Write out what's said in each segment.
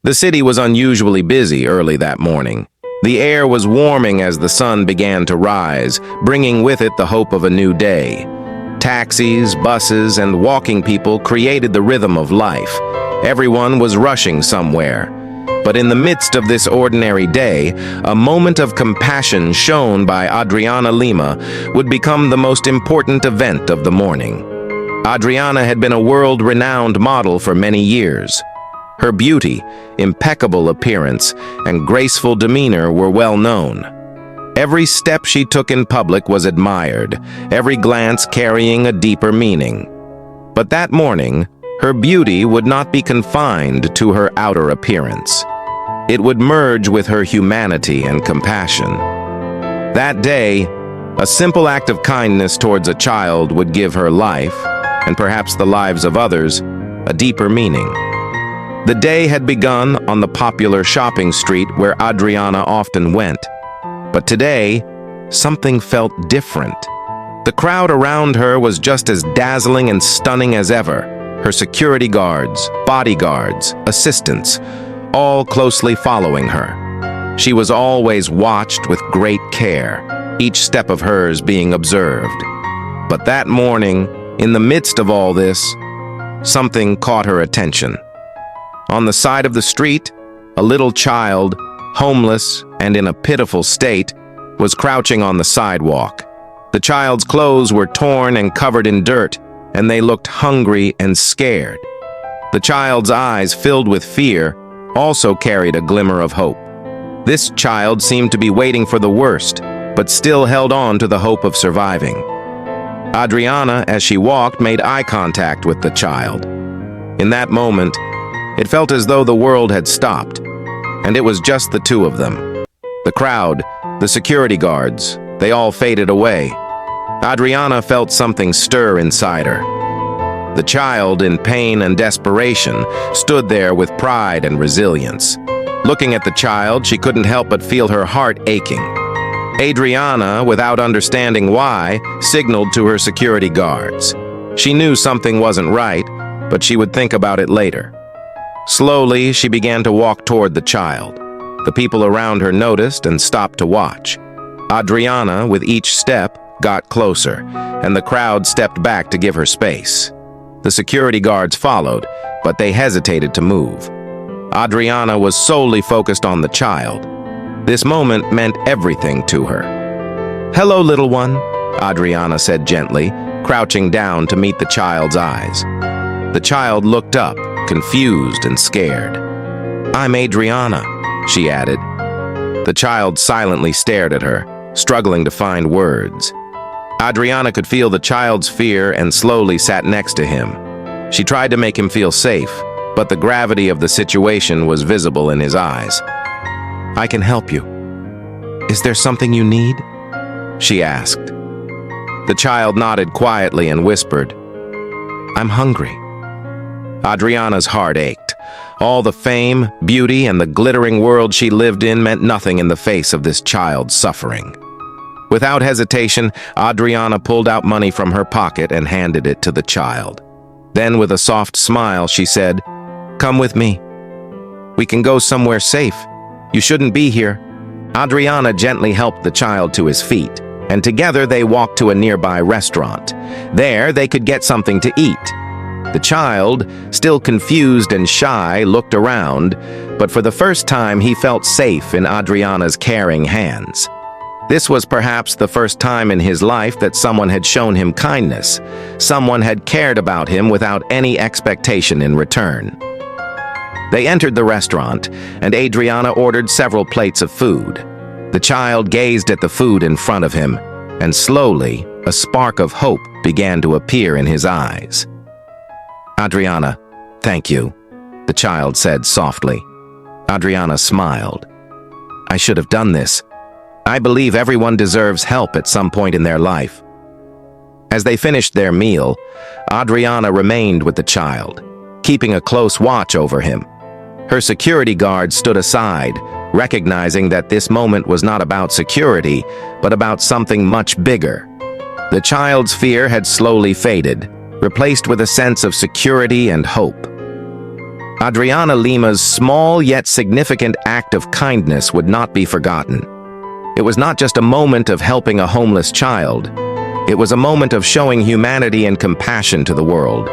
The city was unusually busy early that morning. The air was warming as the sun began to rise, bringing with it the hope of a new day. Taxis, buses, and walking people created the rhythm of life. Everyone was rushing somewhere. But in the midst of this ordinary day, a moment of compassion shown by Adriana Lima would become the most important event of the morning. Adriana had been a world-renowned model for many years. Her beauty, impeccable appearance, and graceful demeanor were well known. Every step she took in public was admired, every glance carrying a deeper meaning. But that morning, her beauty would not be confined to her outer appearance. It would merge with her humanity and compassion. That day, a simple act of kindness towards a child would give her life, and perhaps the lives of others, a deeper meaning. The day had begun on the popular shopping street where Adriana often went. But today, something felt different. The crowd around her was just as dazzling and stunning as ever. Her security guards, bodyguards, assistants, all closely following her. She was always watched with great care, each step of hers being observed. But that morning, in the midst of all this, something caught her attention. On the side of the street, a little child, homeless and in a pitiful state, was crouching on the sidewalk. The child's clothes were torn and covered in dirt, and they looked hungry and scared. The child's eyes, filled with fear, also carried a glimmer of hope. This child seemed to be waiting for the worst, but still held on to the hope of surviving. Adriana, as she walked, made eye contact with the child. In that moment, it felt as though the world had stopped, and it was just the two of them. The crowd, the security guards, they all faded away. Adriana felt something stir inside her. The child, in pain and desperation, stood there with pride and resilience. Looking at the child, she couldn't help but feel her heart aching. Adriana, without understanding why, signaled to her security guards. She knew something wasn't right, but she would think about it later. Slowly, she began to walk toward the child. The people around her noticed and stopped to watch. Adriana, with each step, got closer, and the crowd stepped back to give her space. The security guards followed, but they hesitated to move. Adriana was solely focused on the child. This moment meant everything to her. "Hello, little one," Adriana said gently, crouching down to meet the child's eyes. The child looked up, confused and scared. "I'm Adriana," she added. The child silently stared at her, struggling to find words. Adriana could feel the child's fear and slowly sat next to him. She tried to make him feel safe, but the gravity of the situation was visible in his eyes. "I can help you. Is there something you need?" she asked. The child nodded quietly and whispered, "I'm hungry." Adriana's heart ached. All the fame, beauty, and the glittering world she lived in meant nothing in the face of this child's suffering. Without hesitation, Adriana pulled out money from her pocket and handed it to the child. Then, with a soft smile, she said, "Come with me. We can go somewhere safe. You shouldn't be here." Adriana gently helped the child to his feet, and together they walked to a nearby restaurant. There, they could get something to eat. The child, still confused and shy, looked around, but for the first time he felt safe in Adriana's caring hands. This was perhaps the first time in his life that someone had shown him kindness. Someone had cared about him without any expectation in return. They entered the restaurant, and Adriana ordered several plates of food. The child gazed at the food in front of him, and slowly, a spark of hope began to appear in his eyes. "Adriana, thank you," the child said softly. Adriana smiled. "I should have done this. I believe everyone deserves help at some point in their life." As they finished their meal, Adriana remained with the child, keeping a close watch over him. Her security guard stood aside, recognizing that this moment was not about security, but about something much bigger. The child's fear had slowly faded, replaced with a sense of security and hope. Adriana Lima's small yet significant act of kindness would not be forgotten. It was not just a moment of helping a homeless child. It was a moment of showing humanity and compassion to the world.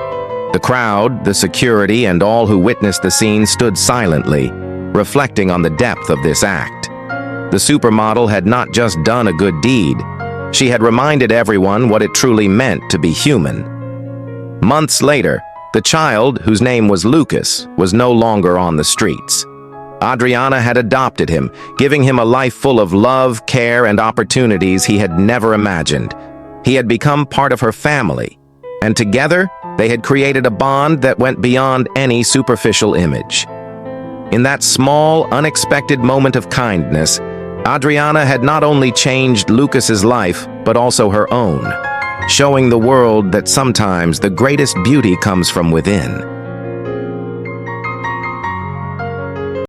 The crowd, the security, and all who witnessed the scene stood silently, reflecting on the depth of this act. The supermodel had not just done a good deed. She had reminded everyone what it truly meant to be human. Months later, the child, whose name was Lucas, was no longer on the streets. Adriana had adopted him, giving him a life full of love, care, and opportunities he had never imagined. He had become part of her family, and together, they had created a bond that went beyond any superficial image. In that small, unexpected moment of kindness, Adriana had not only changed Lucas's life, but also her own, showing the world that sometimes the greatest beauty comes from within.